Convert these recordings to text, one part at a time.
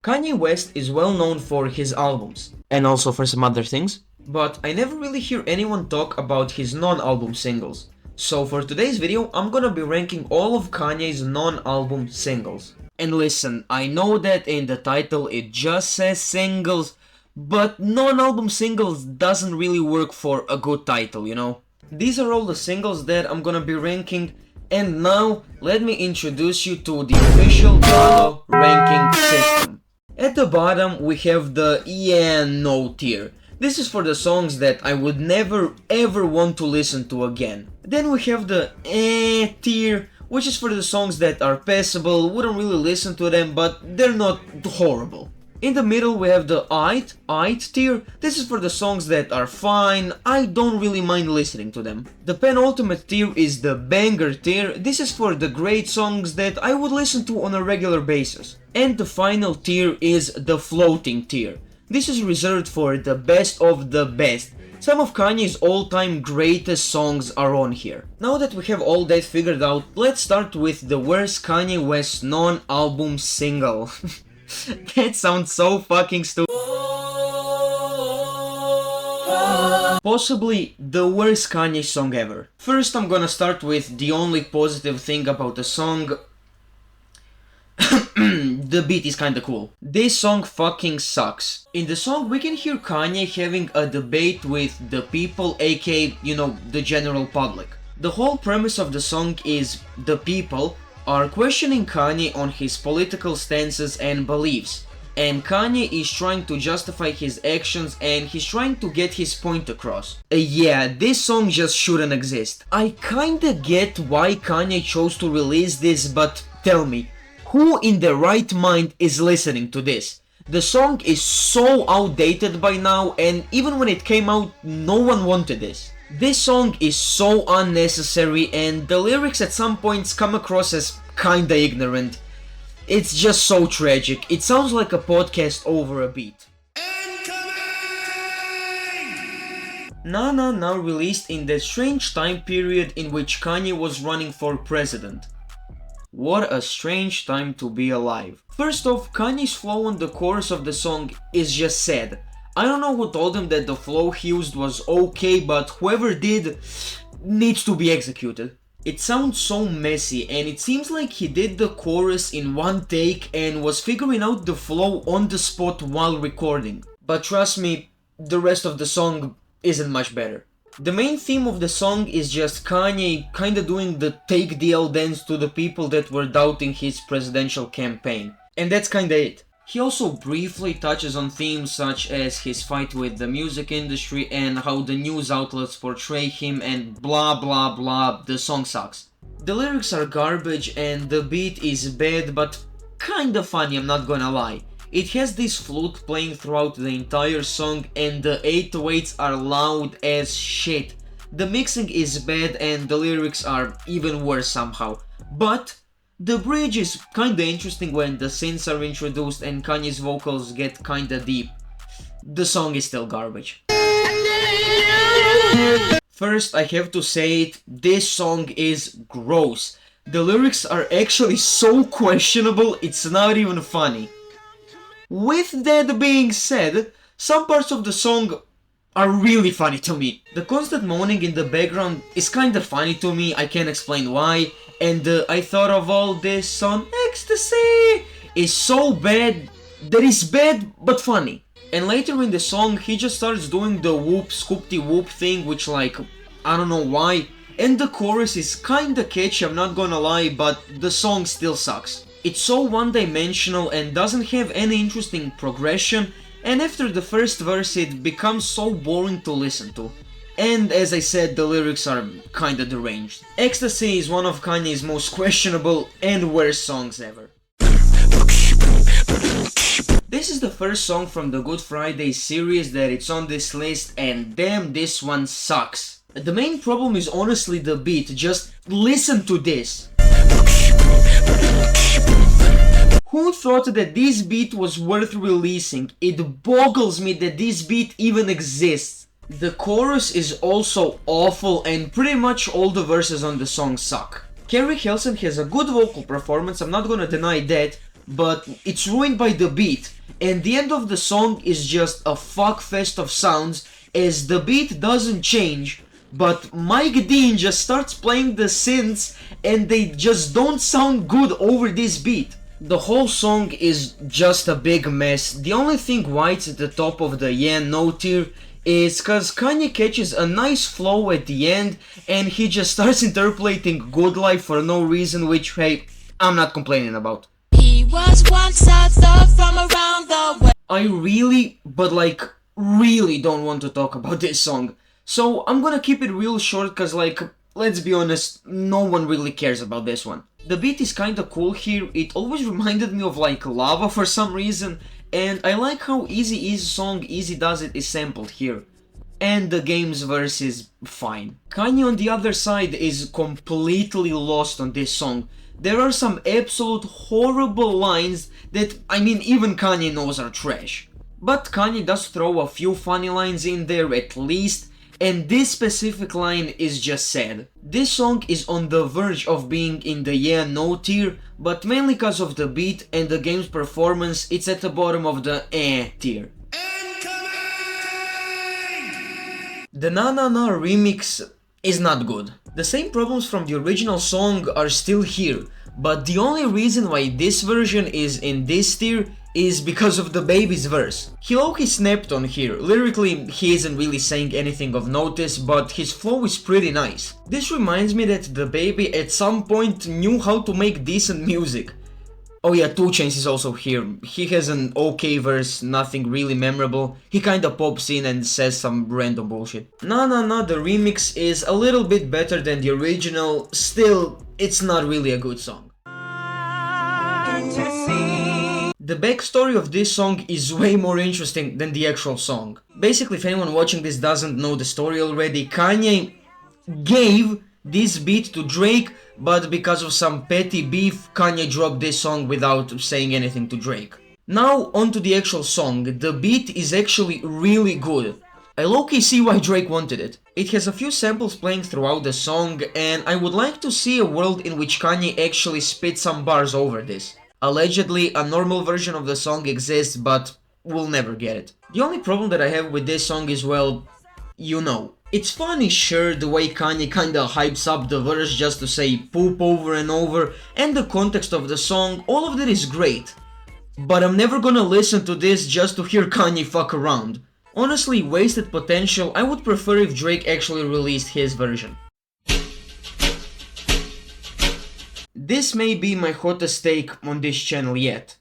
Kanye West is well known for his albums, and also for some other things, but I never really hear anyone talk about his non-album singles. So for today's video, I'm gonna be ranking all of Kanye's non-album singles. And listen, I know that in the title it just says singles, but non-album singles doesn't really work for a good title, you know? These are all the singles that I'm gonna be ranking, and now let me introduce you to the official Dado ranking system. At the bottom we have the yeah no tier. This is for the songs that I would never ever want to listen to again. Then we have the tier, which is for the songs that are passable, wouldn't really listen to them, but they're not horrible. In the middle we have the aight tier. This is for the songs that are fine, I don't really mind listening to them. The penultimate tier is the banger tier. This is for the great songs that I would listen to on a regular basis. And the final tier is the floating tier. This is reserved for the best of the best. Some of Kanye's all-time greatest songs are on here. Now that we have all that figured out, let's start with the worst Kanye West non-album single. That sounds so fucking stupid. Possibly the worst Kanye song ever. First, I'm gonna start with the only positive thing about the song. The beat is kinda cool. This song fucking sucks. In the song we can hear Kanye having a debate with the people, aka, you know, the general public. The whole premise of the song is the people are questioning Kanye on his political stances and beliefs, and Kanye is trying to justify his actions and he's trying to get his point across. Yeah, this song just shouldn't exist. I kinda get why Kanye chose to release this, but tell me, who in their right mind is listening to this? The song is so outdated by now, and even when it came out, no one wanted this. This song is so unnecessary, and the lyrics at some points come across as kinda ignorant. It's just so tragic. It sounds like a podcast over a beat. Na Na Na released in the strange time period in which Kanye was running for president. What a strange time to be alive. First off, Kanye's flow on the chorus of the song is just sad. I don't know who told him that the flow he used was okay, but whoever did needs to be executed. It sounds so messy, and it seems like he did the chorus in one take and was figuring out the flow on the spot while recording. But trust me, the rest of the song isn't much better. The main theme of the song is just Kanye kinda doing the take the L dance to the people that were doubting his presidential campaign. And that's kinda it. He also briefly touches on themes such as his fight with the music industry and how the news outlets portray him and blah blah blah. The song sucks. The lyrics are garbage and the beat is bad, but kinda funny, I'm not gonna lie. It has this flute playing throughout the entire song and the 808s are loud as shit. The mixing is bad and the lyrics are even worse somehow. But the bridge is kinda interesting when the synths are introduced and Kanye's vocals get kinda deep. The song is still garbage. First, I have to say it, this song is gross. The lyrics are actually so questionable, it's not even funny. With that being said, some parts of the song are really funny to me. The constant moaning in the background is kinda funny to me, I can't explain why. And I thought of all this on ecstasy is so bad that it's bad but funny. And later in the song he just starts doing the whoop scoopty whoop thing, which like, I don't know why. And the chorus is kinda catchy, I'm not gonna lie, but the song still sucks. It's so one-dimensional and doesn't have any interesting progression, and after the first verse it becomes so boring to listen to. And as I said, the lyrics are kinda deranged. Ecstasy is one of Kanye's most questionable and worst songs ever. This is the first song from the Good Friday series that it's on this list, and damn, this one sucks. The main problem is honestly the beat, just listen to this. Who thought that this beat was worth releasing? It boggles me that this beat even exists. The chorus is also awful and pretty much all the verses on the song suck. Carrie Hilson has a good vocal performance, I'm not gonna deny that, but it's ruined by the beat, and the end of the song is just a fuckfest of sounds as the beat doesn't change, but Mike Dean just starts playing the synths and they just don't sound good over this beat. The whole song is just a big mess. The only thing why it's at the top of the yeah no tier is cause Kanye catches a nice flow at the end and he just starts interpolating Good Life for no reason, which, hey, I'm not complaining about. He was once a thug from around the world. I really, but like really don't want to talk about this song. So I'm gonna keep it real short cause like, let's be honest, no one really cares about this one. The beat is kinda cool here, it always reminded me of like Lava for some reason, and I like how Eazy-E's song Easy Does It is sampled here. And the game's verse is fine. Kanye on the other side is completely lost on this song. There are some absolute horrible lines that, I mean, even Kanye knows are trash. But Kanye does throw a few funny lines in there at least, and this specific line is just sad. This song is on the verge of being in the yeah no tier, but mainly cause of the beat and the game's performance, it's at the bottom of the tier. The Na Na Na remix is not good. The same problems from the original song are still here, but the only reason why this version is in this tier is because of the baby's verse. He low-key snapped on here. Lyrically, he isn't really saying anything of notice, but his flow is pretty nice. This reminds me that the baby at some point knew how to make decent music. Oh yeah, 2 Chainz is also here. He has an okay verse, nothing really memorable. He kinda pops in and says some random bullshit. Na Na Na, the remix is a little bit better than the original, still, it's not really a good song. The backstory of this song is way more interesting than the actual song. Basically, if anyone watching this doesn't know the story already, Kanye gave this beat to Drake, but because of some petty beef, Kanye dropped this song without saying anything to Drake. Now onto the actual song. The beat is actually really good. I low-key see why Drake wanted it. It has a few samples playing throughout the song, and I would like to see a world in which Kanye actually spits some bars over this. Allegedly, a normal version of the song exists, but we'll never get it. The only problem that I have with this song is, well, you know. It's funny, sure, the way Kanye kinda hypes up the verse just to say poop over and over, and the context of the song, all of that is great. But I'm never gonna listen to this just to hear Kanye fuck around. Honestly, wasted potential. I would prefer if Drake actually released his version. This may be my hottest take on this channel yet.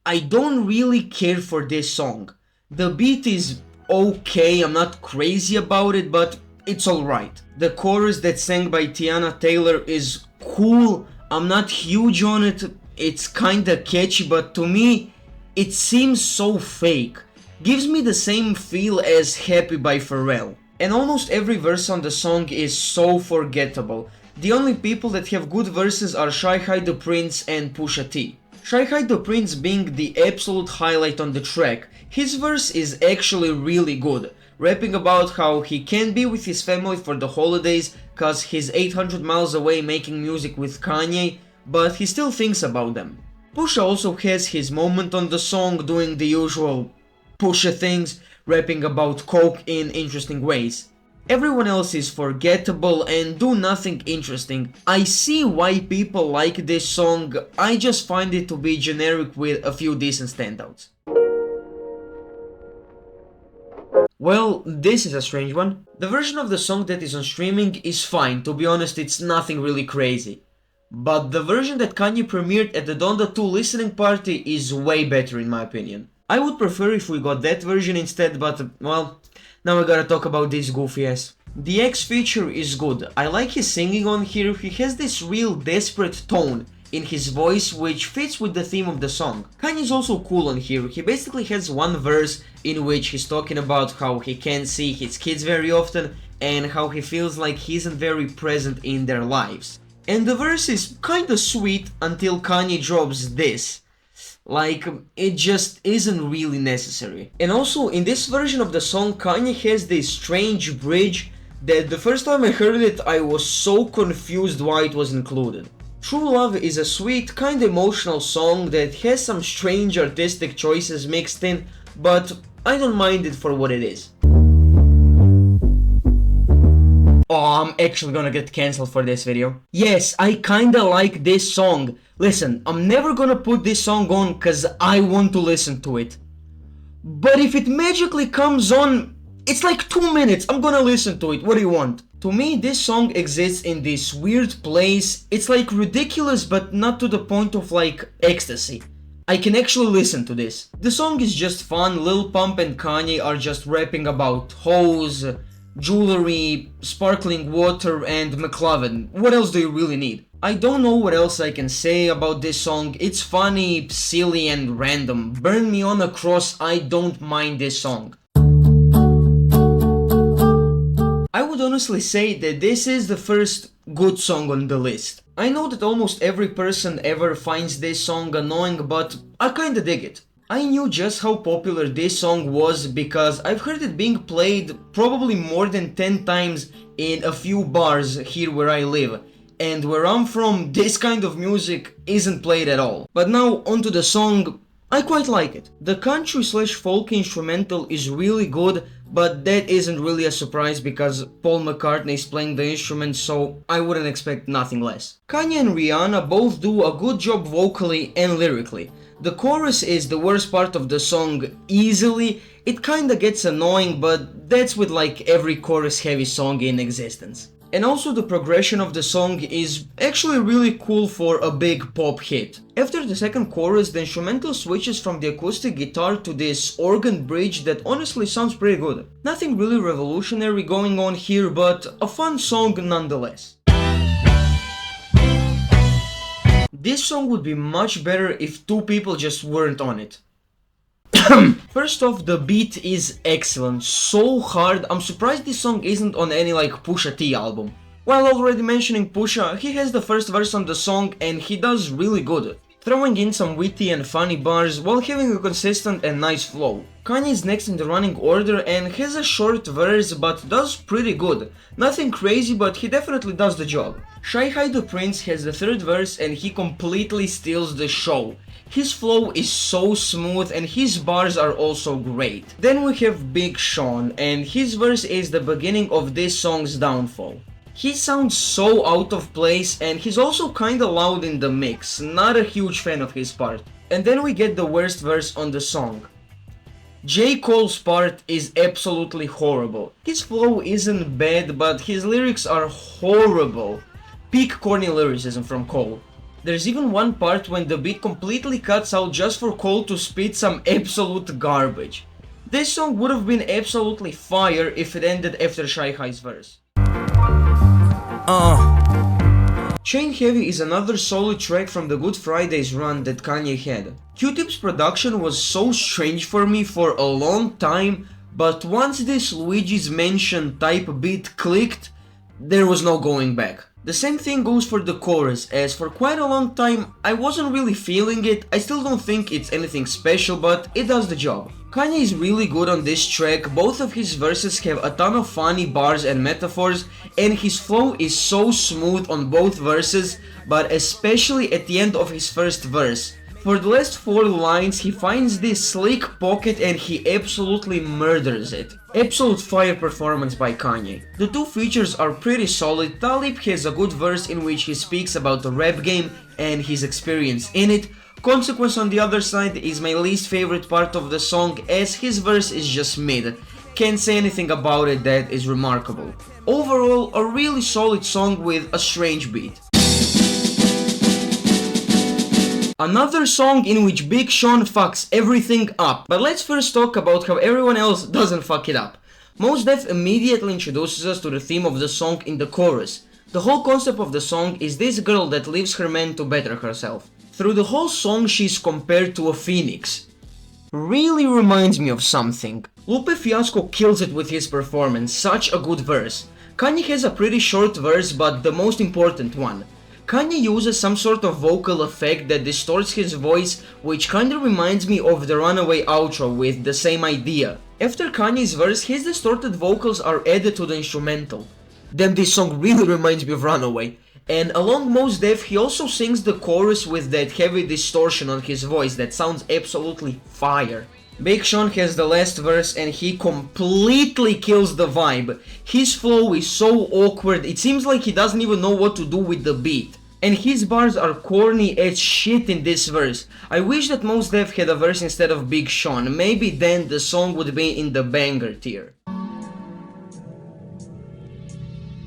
I don't really care for this song. The beat is okay, I'm not crazy about it, but it's alright. The chorus that's sang by Tiana Taylor is cool, I'm not huge on it, it's kinda catchy, but to me, it seems so fake. Gives me the same feel as Happy by Pharrell. And almost every verse on the song is so forgettable. The only people that have good verses are Shy High the Prince and Pusha T. Shy High the Prince being the absolute highlight on the track. His verse is actually really good, rapping about how he can't be with his family for the holidays cause he's 800 miles away making music with Kanye, but he still thinks about them. Pusha also has his moment on the song doing the usual Pusha things, rapping about coke in interesting ways. Everyone else is forgettable and do nothing interesting. I see why people like this song, I just find it to be generic with a few decent standouts. Well, this is a strange one. The version of the song that is on streaming is fine, to be honest, it's nothing really crazy. But the version that Kanye premiered at the Donda 2 listening party is way better in my opinion. I would prefer if we got that version instead, but well, now I gotta talk about this goofy ass. The X feature is good, I like his singing on here, he has this real desperate tone in his voice which fits with the theme of the song. Kanye is also cool on here, he basically has one verse in which he's talking about how he can't see his kids very often and how he feels like he isn't very present in their lives. And the verse is kinda sweet until Kanye drops this. Like, it just isn't really necessary. And also, in this version of the song, Kanye has this strange bridge that the first time I heard it, I was so confused why it was included. True Love is a sweet, kinda emotional song that has some strange artistic choices mixed in, but I don't mind it for what it is. Oh, I'm actually gonna get cancelled for this video. Yes, I kinda like this song. Listen, I'm never gonna put this song on cause I want to listen to it. But if it magically comes on, it's like 2 minutes, I'm gonna listen to it, what do you want? To me, this song exists in this weird place. It's like ridiculous but not to the point of like ecstasy. I can actually listen to this. The song is just fun. Lil Pump and Kanye are just rapping about hoes, jewelry, sparkling water, and McLovin. What else do you really need? I don't know what else I can say about this song. It's funny, silly, and random. Burn me on a cross, I don't mind this song. I would honestly say that this is the first good song on the list. I know that almost every person ever finds this song annoying, but I kinda dig it. I knew just how popular this song was because I've heard it being played probably more than 10 times in a few bars here where I live. And where I'm from, this kind of music isn't played at all. But now onto the song, I quite like it. The country/folk instrumental is really good, but that isn't really a surprise because Paul McCartney is playing the instrument, so I wouldn't expect nothing less. Kanye and Rihanna both do a good job vocally and lyrically. The chorus is the worst part of the song easily. It kinda gets annoying, but that's with like every chorus heavy song in existence. And also the progression of the song is actually really cool for a big pop hit. After the second chorus, the instrumental switches from the acoustic guitar to this organ bridge that honestly sounds pretty good. Nothing really revolutionary going on here, but a fun song nonetheless. This song would be much better if two people just weren't on it. First off, the beat is excellent, so hard. I'm surprised this song isn't on any like Pusha T album. While already mentioning Pusha, he has the first verse on the song and he does really good, throwing in some witty and funny bars while having a consistent and nice flow. Kanye is next in the running order and has a short verse but does pretty good. Nothing crazy, but he definitely does the job. Shy High the Prince has the third verse and he completely steals the show. His flow is so smooth and his bars are also great. Then we have Big Sean and his verse is the beginning of this song's downfall. He sounds so out of place and he's also kinda loud in the mix, not a huge fan of his part. And then we get the worst verse on the song. J. Cole's part is absolutely horrible. His flow isn't bad, but his lyrics are horrible. Peak corny lyricism from Cole. There's even one part when the beat completely cuts out just for Cole to spit some absolute garbage. This song would have been absolutely fire if it ended after Shy High's verse. Chain Heavy is another solid track from the Good Fridays run that Kanye had. Q-Tip's production was so strange for me for a long time, but once this Luigi's Mansion type beat clicked, there was no going back. The same thing goes for the chorus, as for quite a long time I wasn't really feeling it. I still don't think it's anything special, but it does the job. Kanye is really good on this track. Both of his verses have a ton of funny bars and metaphors, and his flow is so smooth on both verses, but especially at the end of his first verse. For the last 4 lines, he finds this slick pocket and he absolutely murders it. Absolute fire performance by Kanye. The two features are pretty solid. Talib has a good verse in which he speaks about the rap game and his experience in it. Consequence on the other side is my least favorite part of the song, as his verse is just mid. Can't say anything about it that is remarkable. Overall, a really solid song with a strange beat. Another song in which Big Sean fucks everything up. But let's first talk about how everyone else doesn't fuck it up. Mos Def immediately introduces us to the theme of the song in the chorus. The whole concept of the song is this girl that leaves her man to better herself. Through the whole song she's compared to a phoenix. Really reminds me of something. Lupe Fiasco kills it with his performance, such a good verse. Kanye has a pretty short verse, but the most important one. Kanye uses some sort of vocal effect that distorts his voice, which kinda reminds me of the Runaway outro with the same idea. After Kanye's verse, his distorted vocals are added to the instrumental. Then this song really reminds me of Runaway. And along Mos Def, he also sings the chorus with that heavy distortion on his voice that sounds absolutely fire. Big Sean has the last verse and he completely kills the vibe. His flow is so awkward, it seems like he doesn't even know what to do with the beat. And his bars are corny as shit in this verse. I wish that Mos Def had a verse instead of Big Sean, maybe then the song would be in the banger tier.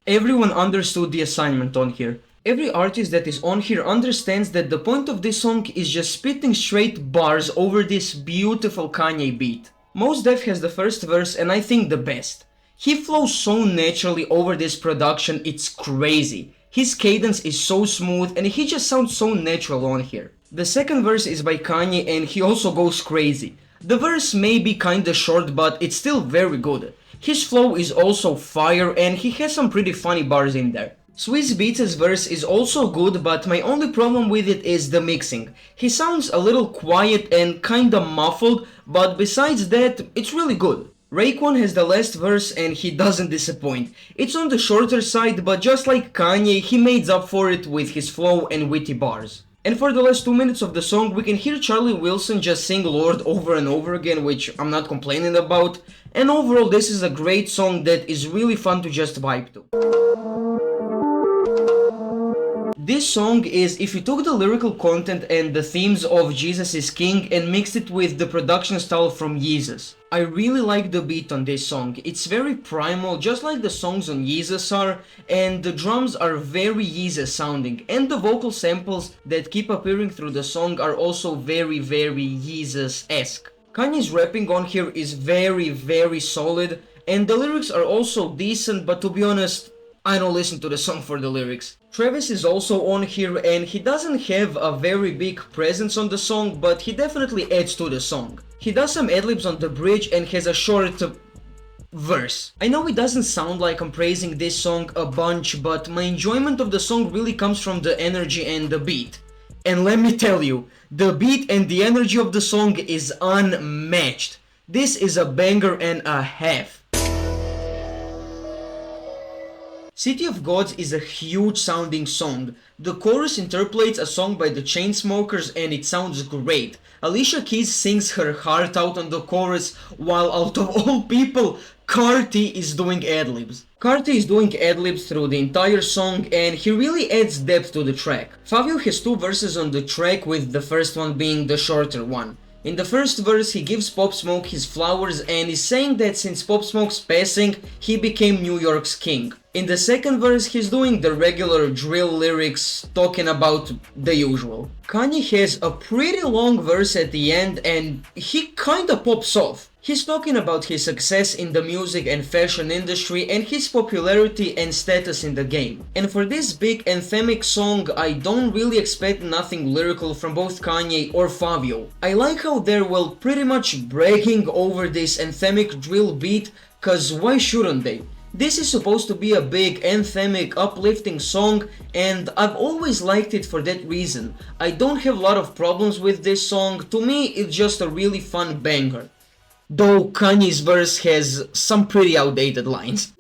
Everyone understood the assignment on here. Every artist that is on here understands that the point of this song is just spitting straight bars over this beautiful Kanye beat. Mos Def has the first verse and I think the best. He flows so naturally over this production, it's crazy. His cadence is so smooth and he just sounds so natural on here. The second verse is by Kanye and he also goes crazy. The verse may be kinda short but it's still very good. His flow is also fire and he has some pretty funny bars in there. Swizz Beatz' verse is also good, but my only problem with it is the mixing. He sounds a little quiet and kinda muffled, but besides that, it's really good. Raekwon has the last verse and he doesn't disappoint. It's on the shorter side, but just like Kanye, he made up for it with his flow and witty bars. And for the last 2 minutes of the song, we can hear Charlie Wilson just sing Lord over and over again, which I'm not complaining about. And overall, this is a great song that is really fun to just vibe to. This song is if you took the lyrical content and the themes of Jesus is King and mixed it with the production style from Yeezus. I really like the beat on this song. It's very primal, just like the songs on Yeezus are, and the drums are very Yeezus sounding, and the vocal samples that keep appearing through the song are also very Yeezus-esque. Kanye's rapping on here is very solid, and the lyrics are also decent, but to be honest, I don't listen to the song for the lyrics. Travis is also on here and he doesn't have a very big presence on the song, but he definitely adds to the song. He does some adlibs on the bridge and has a short verse. I know it doesn't sound like I'm praising this song a bunch, but my enjoyment of the song really comes from the energy and the beat. And let me tell you, the beat and the energy of the song is unmatched. This is a banger and a half. City of Gods is a huge sounding song. The chorus interpolates a song by the Chainsmokers and it sounds great. Alicia Keys sings her heart out on the chorus, while out of all people, Carti is doing adlibs. Carti is doing adlibs through the entire song and he really adds depth to the track. Fabio has 2 verses on the track, with the first one being the shorter one. In the first verse, he gives Pop Smoke his flowers and is saying that since Pop Smoke's passing, he became New York's king. In the second verse, he's doing the regular drill lyrics, talking about the usual. Kanye has a pretty long verse at the end and he kinda pops off. He's talking about his success in the music and fashion industry and his popularity and status in the game. And for this big anthemic song, I don't really expect nothing lyrical from both Kanye or Fabio. I like how they're pretty much bragging over this anthemic drill beat, cause why shouldn't they? This is supposed to be a big anthemic uplifting song and I've always liked it for that reason. I don't have a lot of problems with this song, to me it's just a really fun banger. Though Kanye's verse has some pretty outdated lines.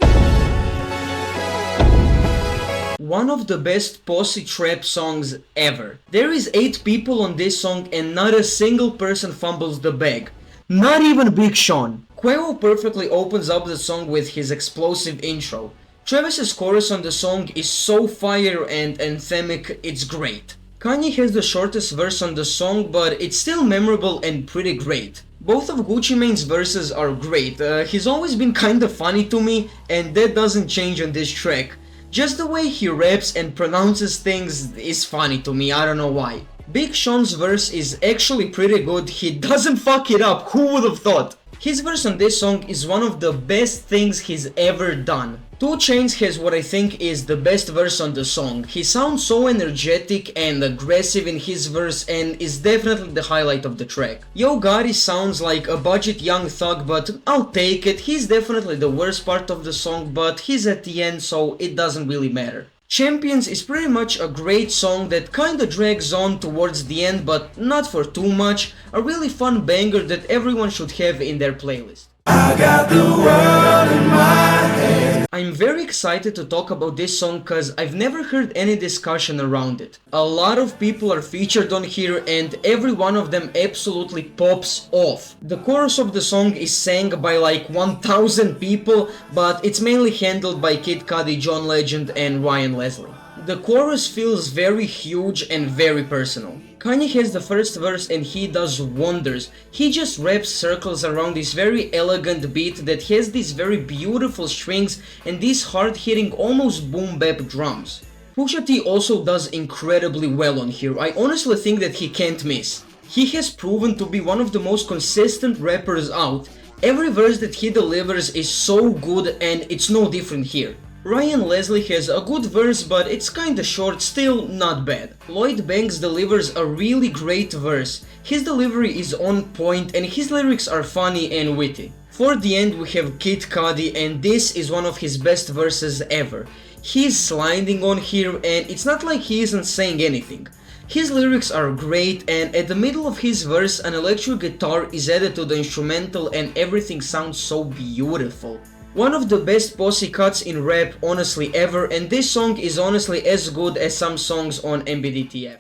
One of the best posse trap songs ever. There is 8 people on this song and not a single person fumbles the bag. Not even Big Sean. Quavo perfectly opens up the song with his explosive intro. Travis's chorus on the song is so fire and anthemic, it's great. Kanye has the shortest verse on the song, but it's still memorable and pretty great. Both of Gucci Mane's verses are great. He's always been kinda funny to me, and that doesn't change on this track. Just the way he raps and pronounces things is funny to me, I don't know why. Big Sean's verse is actually pretty good, he doesn't fuck it up, who would have thought? His verse on this song is one of the best things he's ever done. 2 Chainz has what I think is the best verse on the song. He sounds so energetic and aggressive in his verse and is definitely the highlight of the track. Yo Gotti sounds like a budget young thug, but I'll take it. He's definitely the worst part of the song, but he's at the end, so it doesn't really matter. Champions is pretty much a great song that kinda drags on towards the end, but not for too much. A really fun banger that everyone should have in their playlist. I got the world in my head. I'm very excited to talk about this song cause I've never heard any discussion around it. A lot of people are featured on here and every one of them absolutely pops off. The chorus of the song is sang by like 1000 people, but it's mainly handled by Kid Cudi, John Legend and Ryan Leslie. The chorus feels very huge and very personal. Kanye has the first verse and he does wonders. He just wraps circles around this very elegant beat that has these very beautiful strings and these hard-hitting almost boom bap drums. Pusha T also does incredibly well on here. I honestly think that he can't miss. He has proven to be one of the most consistent rappers out. Every verse that he delivers is so good and it's no different here. Ryan Leslie has a good verse, but it's kinda short, still not bad. Lloyd Banks delivers a really great verse. His delivery is on point and his lyrics are funny and witty. For the end we have Kid Cudi and this is one of his best verses ever. He's sliding on here and it's not like he isn't saying anything. His lyrics are great and at the middle of his verse an electric guitar is added to the instrumental and everything sounds so beautiful. One of the best posse cuts in rap honestly ever, and this song is honestly as good as some songs on MBDTF.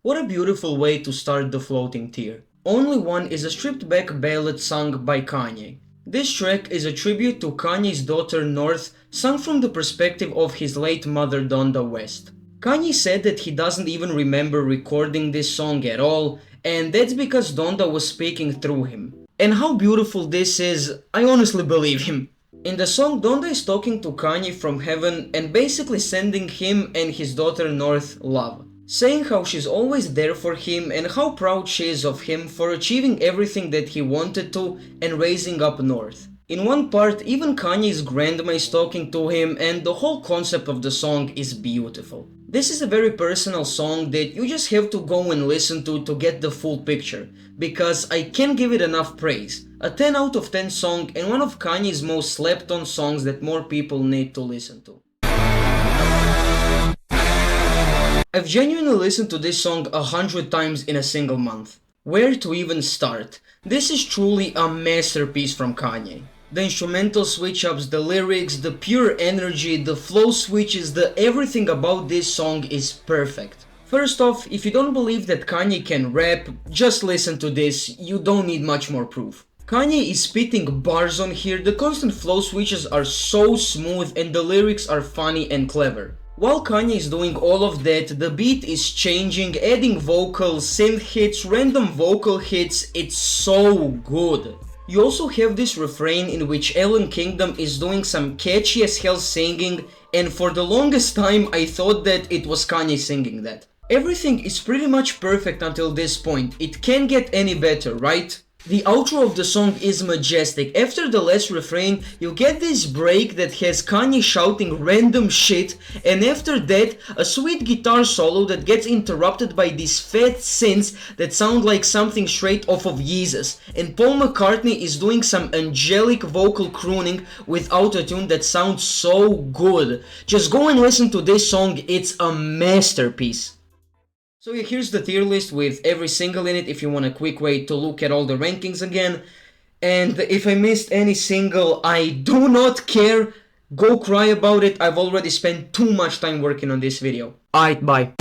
What a beautiful way to start the floating tier. Only One is a stripped back ballad sung by Kanye. This track is a tribute to Kanye's daughter North, sung from the perspective of his late mother Donda West. Kanye said that he doesn't even remember recording this song at all, and that's because Donda was speaking through him. And how beautiful this is, I honestly believe him. In the song, Donda is talking to Kanye from heaven and basically sending him and his daughter North love, saying how she's always there for him and how proud she is of him for achieving everything that he wanted to and raising up North. In one part, even Kanye's grandma is talking to him and the whole concept of the song is beautiful. This is a very personal song that you just have to go and listen to get the full picture, because I can't give it enough praise. A 10 out of 10 song and one of Kanye's most slept on songs that more people need to listen to. I've genuinely listened to this song 100 times in a single month. Where to even start? This is truly a masterpiece from Kanye. The instrumental switch-ups, the lyrics, the pure energy, the flow switches, the everything about this song is perfect. First off, if you don't believe that Kanye can rap, just listen to this, you don't need much more proof. Kanye is spitting bars on here, the constant flow switches are so smooth and the lyrics are funny and clever. While Kanye is doing all of that, the beat is changing, adding vocals, synth hits, random vocal hits, it's so good. You also have this refrain in which Ellen Kingdom is doing some catchy as hell singing, and for the longest time I thought that it was Kanye singing that. Everything is pretty much perfect until this point, it can't get any better, right? The outro of the song is majestic. After the last refrain, you get this break that has Kanye shouting random shit, and after that, a sweet guitar solo that gets interrupted by these fat synths that sound like something straight off of Yeezus, and Paul McCartney is doing some angelic vocal crooning with autotune that sounds so good. Just go and listen to this song, it's a masterpiece. So yeah, here's the tier list with every single in it if you want a quick way to look at all the rankings again. And if I missed any single, I do not care. Go cry about it. I've already spent too much time working on this video. Alright, bye.